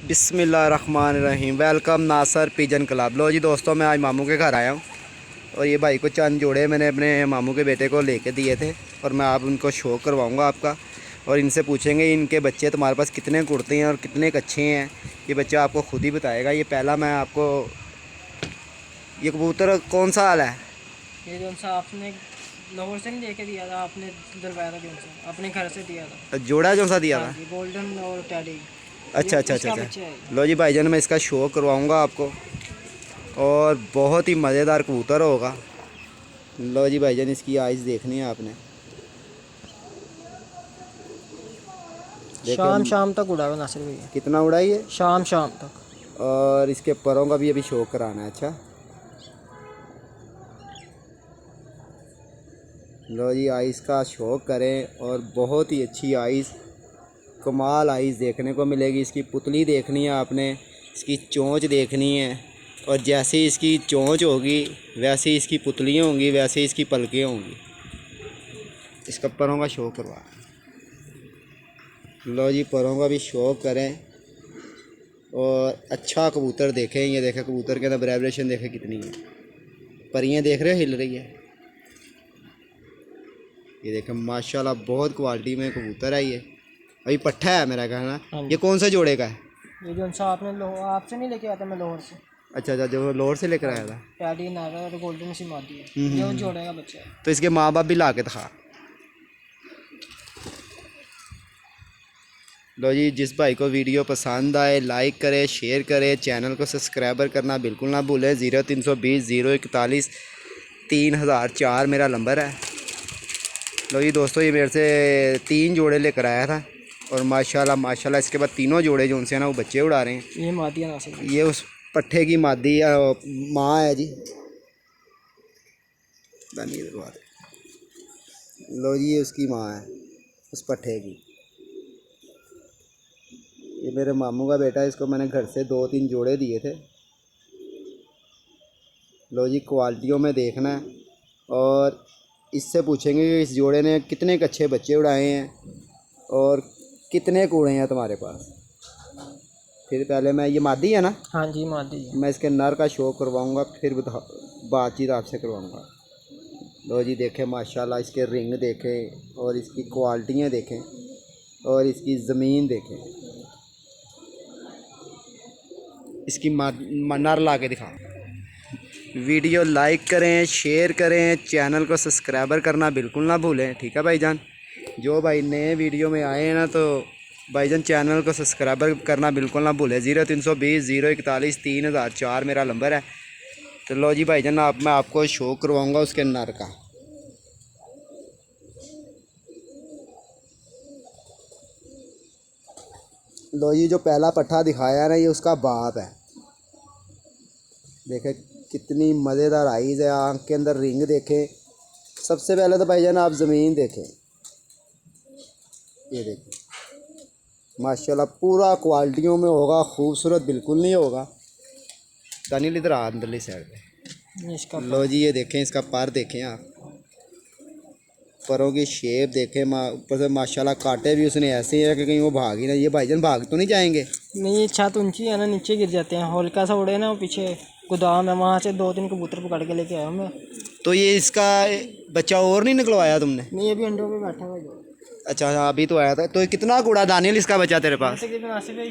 बिस्मिल्लाहिर्रहमानिर्रहीम। वेलकम नासर pigeon club. लो जी दोस्तों, मैं आज मामू के घर आया हूँ और ये भाई को चंद जोड़े मैंने अपने मामू के बेटे को लेके दिए थे और मैं आप उनको शो करवाऊँगा आपका। और इनसे पूछेंगे इनके बच्चे तुम्हारे पास कितने कुड़ते हैं और कितने अच्छे हैं, ये बच्चा आपको खुद ही बताएगा। ये पहला मैं आपको, ये कबूतर कौन सा हाल है? ये जो सा आपने लाहौर से नहीं लेके दिया था, आपने दिलवाया था, जो सा अपने घर से दिया था। जोड़ा कौन सा दिया हाँ था? जी, गोल्डन और टैडी। ये अच्छा अच्छा अच्छा इसका अच्छा। बच्चा है। लो जी भाईजान, मैं इसका शो करवाऊँगा आपको और बहुत ही मज़ेदार कबूतर होगा। लो जी भाईजान, इसकी आइज़ देखनी है आपने। देखिए शाम शाम तक उड़ा हुआ नासिर भैया, कितना उड़ाई है। शाम शाम तक। और इसके परों का भी अभी शो कराना है। अच्छा, लो जी आइस का शो करें और बहुत ही अच्छी आइस, कमाल आइस देखने को मिलेगी। इसकी पुतली देखनी है आपने, इसकी चोंच देखनी है और जैसे इसकी चोंच होगी वैसे इसकी पुतलियाँ होंगी, वैसे इसकी पलकें होंगी। इसका परों का शो करवा। लो जी परों का भी शो करें और अच्छा कबूतर देखें। ये देखें कबूतर के अंदर वाइब्रेशन देखें कितनी है, परियाँ देख रहे हो हिल रही है। ये देखें माशाल्लाह बहुत क्वालिटी में कबूतर है। ये अभी पट्ठा है मेरा कहना। हाँ ये जी, कौन सा जोड़े का है? ये जो सा आपने आपसे नहीं लेके आया था, मैं लाहौर से। अच्छा अच्छा, जो लोअर से लेकर हाँ आया जी, था। टैडी नागा और गोल्डन सी मादी है। हम्म ये हम्म वो हम्म। जोड़े का बच्चा है। तो इसके माँ बाप भी ला के दिखा। लो जी, जिस भाई को वीडियो पसंद आए लाइक करें, शेयर करें, चैनल को सब्सक्राइबर करना बिल्कुल ना भूलें। 0320 041 3004 मेरा नंबर है। लो जी दोस्तों, ये मेरे से 3 जोड़े लेकर आया था और माशाल्लाह माशाल्लाह इसके बाद तीनों जोड़े जो उनसे ना वो बच्चे उड़ा रहे हैं। ये मादी है नासिर ये भैया। उस पट्ठे की मादी माँ है जी। लो जी, ये उसकी माँ है उस पट्ठे की। ये मेरे मामू का बेटा है, इसको मैंने घर से 2-3 जोड़े दिए थे। लो जी, क्वालिटियों में देखना है और इससे पूछेंगे कि इस जोड़े ने कितने अच्छे बच्चे उड़ाए हैं और कितने कूड़े हैं तुम्हारे पास। फिर पहले मैं, ये मादी है ना, हाँ जी, मादी है। मैं इसके नर का शो करवाऊँगा, फिर बातचीत आपसे करवाऊँगा। लो जी देखें माशाल्लाह, इसके रिंग देखें और इसकी क्वालिटियाँ देखें और इसकी ज़मीन देखें। इसकी नर ला के दिखा। वीडियो लाइक करें, शेयर करें, चैनल को सब्सक्राइबर करना बिल्कुल ना भूलें। ठीक है भाईजान, जो भाई नए वीडियो में आए हैं ना, तो भाईजान चैनल को सब्सक्राइबर करना बिल्कुल ना भूलें। 0320 041 3004 मेरा नंबर है। तो लो जी भाईजान, मैं आपको शो करवाऊँगा उसके नर का। लो ये जो पहला पट्ठा दिखाया ना, ये उसका बाप है। देखें कितनी मज़ेदार आइज़ है, आँख के अंदर रिंग देखें। सबसे पहले तो भाईजान आप ज़मीन देखें, ये देखें माशाल्लाह पूरा क्वालिटियों में होगा, खूबसूरत बिल्कुल नहीं होगा। दानियल इधर आ अंदरली साइड ये इसका पे। लो जी ये देखें, इसका पर देखें आप, परों की शेप देखें। ऊपर से माशाल्लाह कांटे भी उसने ऐसे हैं कि कहीं वो भाग ही ना। ये भाईजान भाग तो नहीं जाएंगे? नहीं, ये छत ऊंची है ना, नीचे गिर जाते हैं। हल्का सा उड़े ना, वो पीछे गोदाम है, वहाँ से 2-3 कबूतर पकड़ के लेके आया हूँ मैं। तो ये इसका बच्चा और नहीं निकलवाया तुमने? नहीं, अभी अंडों पे बैठा हुआ है। अच्छा हाँ, अभी तो आया था। तो कितना कूड़ा दानियल इसका बच्चा तेरे ये पास? तकरीबन आसिफ भाई,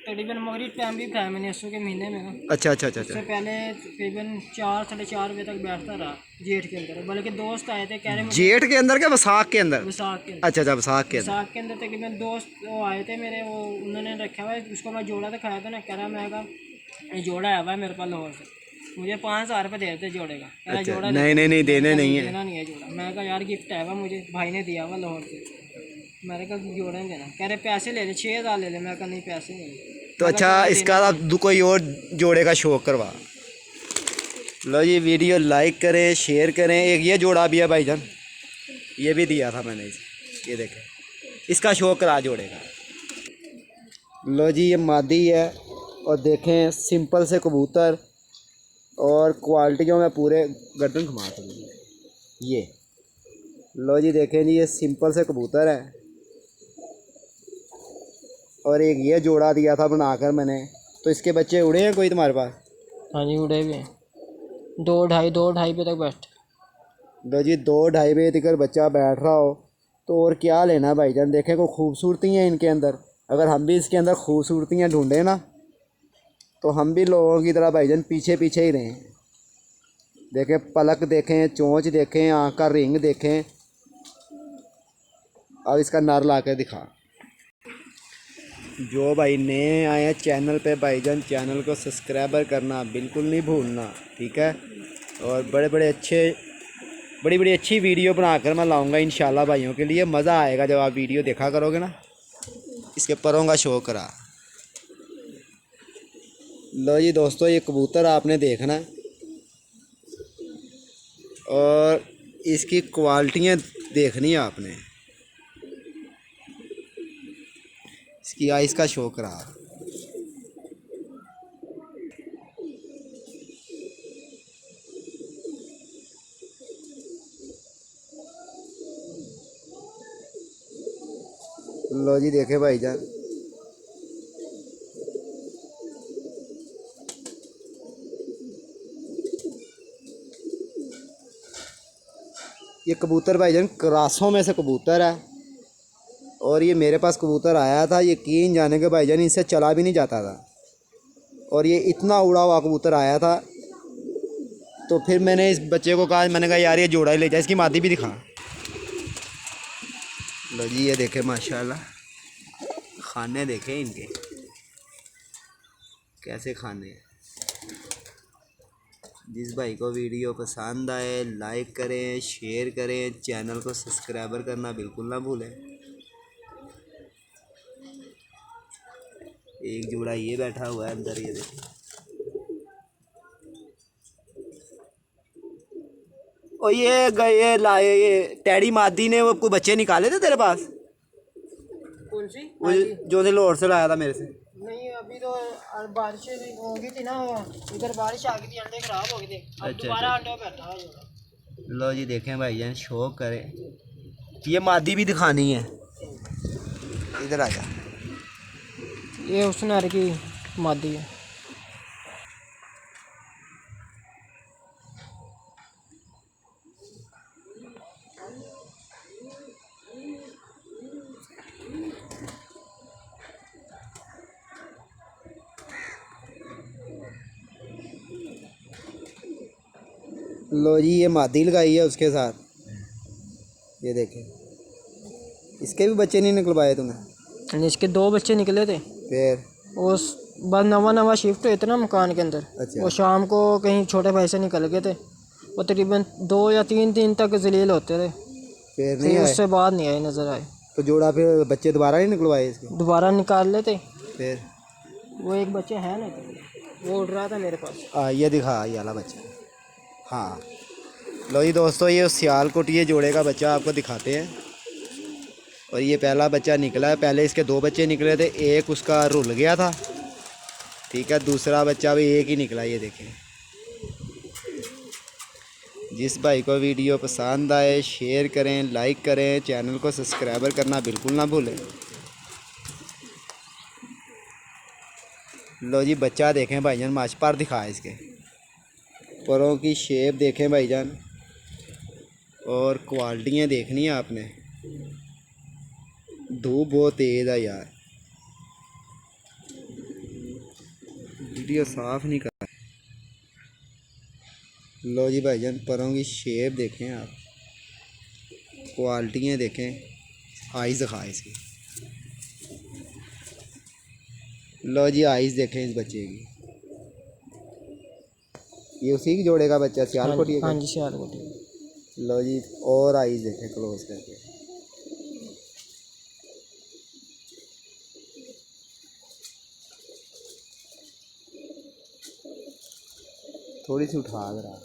तकरीबन मगरिब टाइम भी खाया मैंने इसको के महीने में ना। अच्छा अच्छा अच्छा उससे अच्छा। पहले तकरीबन 4-4:30 बजे तक बैठता रहा जेठ के अंदर। बल्कि दोस्त आए थे, कह रहे मुझे जेठ के अंदर क्या वसाख के अंदर? विसाख के अच्छा अंदर। अच्छा, वसाख के अंदर। विसाख के अंदर तकरीबन दोस्त वो आए थे मेरे, वो उन्होंने रखा हुआ है उसको। मैं जोड़ा तो खाया था ना, कह रहा मैं कहा ये जोड़ा आया हुआ है मेरे पास लाहौर से, मुझे 5,000 रुपये दे देते जोड़े का। कह रहा अच्छा, जोड़ा दे नहीं दो नहीं मुझे। नहीं, मैंने देने कहा नहीं नहीं, है। देना नहीं है जोड़ा। मैं कहा यार गिफ्ट आया हुआ मुझे, भाई ने दिया हुआ लाहौर से। मैंने कहा जोड़ा नहीं देना। कह रहे पैसे ले ले, 6,000 ले ले। मैं कहा नहीं, पैसे नहीं ले। तो मैं कहा अच्छा, जोड़ा देना इसका चाहिए। अब कोई और जोड़े का शौक करवा। लो ये वीडियो लाइक करें, शेयर करें। एक ये जोड़ा भी है भाईजान, ये भी दिया था मैंने इसे, ये देखें। इसका शौक करा जोड़े का। लो जी ये मादी है और देखें सिंपल से कबूतर और क्वालिटियों में पूरे। गर्दन घुमा सकते ये। लो जी देखें जी, ये सिंपल से कबूतर है और एक ये जोड़ा दिया था बनाकर मैंने। तो इसके बच्चे उड़े हैं कोई तुम्हारे पास? हाँ जी उड़े हुए हैं, 2 ढाई पे तक बैठ। लो जी 2-2.5 बजे तक बच्चा बैठ रहा हो तो और क्या लेना भाईजान। देखें को खूबसूरती हैं इनके अंदर। अगर हम भी इसके अंदर खूबसूरतियाँ ढूंढें ना तो हम भी लोगों की तरह भाईजान पीछे पीछे ही रहें। देखें पलक देखें, चोंच देखें, आँख का रिंग देखें। अब इसका नर ला के दिखा। जो भाई नए आए हैं चैनल पे भाईजान, चैनल को सब्सक्राइबर करना बिल्कुल नहीं भूलना, ठीक है। और बड़ी बड़ी अच्छी वीडियो बनाकर मैं लाऊंगा इंशाल्लाह भाइयों के लिए। मज़ा आएगा जब आप वीडियो देखा करोगे ना। इसके परों का शो करा। लो जी दोस्तों, ये कबूतर आपने देखना है और इसकी क्वालिटियाँ देखनी है आपने। इसकी आइस का शो करा। लो जी देखे भाईजान, ये कबूतर भाईजान क्रासों में से कबूतर है। और ये मेरे पास कबूतर आया था, यकीन जाने के भाईजान इससे चला भी नहीं जाता था। और ये इतना उड़ा हुआ कबूतर आया था। तो फिर मैंने इस बच्चे को कहा, मैंने कहा यार ये जोड़ा ही ले जा, इसकी मादी भी दिखा। लो जी ये देखे माशाल्लाह, खाने देखे इनके कैसे खाने। जिस भाई को वीडियो पसंद आए लाइक करें, शेयर करें, चैनल को सब्सक्राइबर करना बिल्कुल ना भूलें। एक जोड़ा ये बैठा हुआ है अंदर, ये देखिए। और ये गए लाए, ये टैडी मादी ने वो को बच्चे निकाले थे तेरे पास? कौन सी? वो जो ने लाहौर से लाया था मेरे से। नहीं अभी तो बारिश हो गई थी ना, इधर बारिश आ गई थी, अंडे खराब हो गए थे। अब दोबारा अंडे बैठा है जोड़ा। लो जी देखें भाईजान, शौक करें। ये मादी भी दिखानी है, इधर आ जा। ये उस नर की मादी है। लो जी ये मादी लगाई है उसके साथ, ये देखें। इसके भी बच्चे नहीं निकलवाए तुमने? इसके 2 बच्चे निकले थे। फिर उस बस नवा शिफ्ट हुए थे ना मकान के अंदर। अच्छा। वो शाम को कहीं छोटे भाई से निकल गए थे। वो तकरीबन 2 या 3 दिन तक जलील होते थे। फिर नहीं फिर आए? उससे बाद नहीं आए, नजर आए। तो जोड़ा फिर बच्चे दोबारा नहीं निकलवाए इसके? दोबारा निकाल लेते। फिर वो एक बच्चा है ना, वो उड़ रहा था मेरे पास। ये दिखा, ये वाला बच्चा। हाँ लो जी दोस्तों, ये सियालकोट ये जोड़े का बच्चा आपको दिखाते हैं। और ये पहला बच्चा निकला है। पहले इसके 2 बच्चे निकले थे, एक उसका रुल गया था, ठीक है। दूसरा बच्चा भी एक ही निकला, ये देखें। जिस भाई को वीडियो पसंद आए शेयर करें, लाइक करें, चैनल को सब्सक्राइबर करना बिल्कुल ना भूलें। लो जी बच्चा देखें भाईजान, माछ पर दिखाए इसके परों की शेप देखें भाईजान। और क्वालिटियाँ देखनी है आपने। धूप बहुत तेज़ है यार, वीडियो साफ नहीं कर। लो जी भाईजान परों की शेप देखें आप, क्वालिटियाँ देखें। आइज़ दिखाए इसकी। लो जी आइज़ देखें इस बच्चे की। ये उसी की जोड़े का बच्चा सियालकोट ये? हाँ जी सियालकोट। लो जी और आइज़ देखें क्लोज करके। थोड़ी सी उठा दे रहा।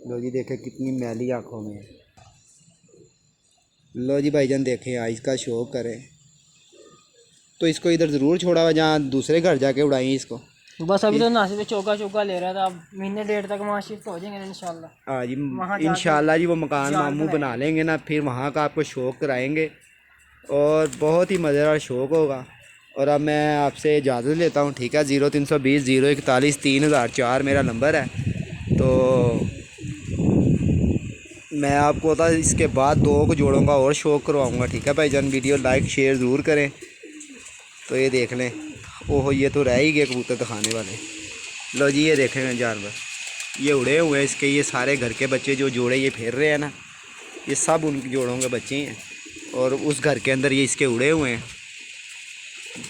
लो जी देखें कितनी मैली आँखों में है। लो जी भाईजान देखें, आइज़ का शौक करें तो इसको इधर ज़रूर छोड़ा हुआ, जहाँ दूसरे घर जाके उड़ाएं इसको। बस अभी तो नासिर पे चौका ले रहा था, अब महीने डेढ़ तक वहाँ शिफ्ट हो जाएंगे इंशाल्लाह। हाँ जी, वहाँ जाके इंशाल्लाह जी वो मकान जान मामू बनाएंगे। बना लेंगे ना, फिर वहाँ का आपको शौक कराएंगे और बहुत ही मज़ेदार शौक होगा। और अब मैं आपसे इजाज़त लेता हूँ, ठीक है। 0320 041 3004 मेरा नंबर है। तो मैं आपको था इसके बाद 2 को जोड़ूंगा और शौक करवाऊँगा, ठीक है भाईजान। वीडियो लाइक शेयर ज़रूर करें। तो ये देख लें, ओहो ये तो रह ही गए कबूतर दिखाने वाले। लो जी ये देखें जानवर, ये उड़े हुए हैं इसके, ये सारे घर के बच्चे जो जोड़े ये फिर रहे हैं ना, ये सब उनके जोड़ों के बच्चे हैं। और उस घर के अंदर ये इसके उड़े हुए हैं,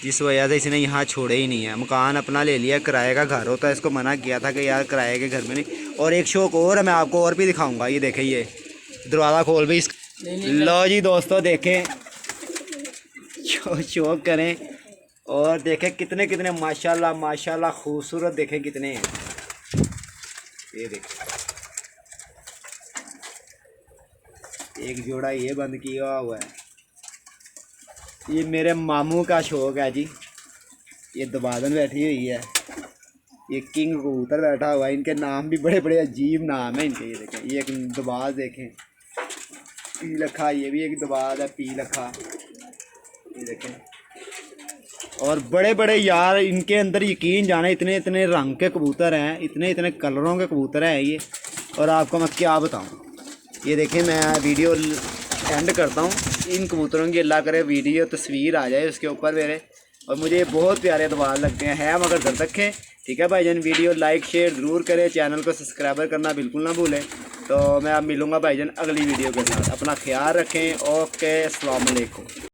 जिस वजह से इसने यहाँ छोड़े ही नहीं है। मकान अपना ले लिया, किराए का घर होता है, इसको मना किया था कि यार किराए के घर में नहीं। और एक शौक और है, मैं आपको और भी दिखाऊंगा। ये देखें, ये दरवाज़ा खोल भी इस। लो जी दोस्तों देखें, शौक करें और देखें कितने कितने माशाल्लाह माशाल्लाह खूबसूरत देखें कितने हैं। ये देखें, एक जोड़ा ये बंद किया हुआ है। ये मेरे मामू का शौक है जी। ये दबादन बैठी हुई है, ये किंग कबूतर बैठा हुआ है। इनके नाम भी बड़े बड़े अजीब नाम है इनके। ये देखें, ये एक दबाज देखें, पी लखा, ये भी एक दबाज है पी लखा। ये देखें, और बड़े बड़े यार इनके अंदर यकीन जाने, इतने इतने रंग के कबूतर हैं, इतने इतने कलरों के कबूतर हैं ये। और आपको मैं क्या बताऊं। ये देखें, मैं वीडियो एंड करता हूं। इन कबूतरों की अल्लाह करे वीडियो तस्वीर आ जाए उसके ऊपर मेरे, और मुझे बहुत प्यारे दबाज लगते हैं मगर डर रखें, ठीक है भाईजान। वीडियो लाइक शेयर ज़रूर करें, चैनल को सब्सक्राइबर करना बिल्कुल ना भूलें। तो मैं अब मिलूँगा भाईजान अगली वीडियो के साथ। अपना ख्याल रखें। ओके, अस्सलाम वालेकुम।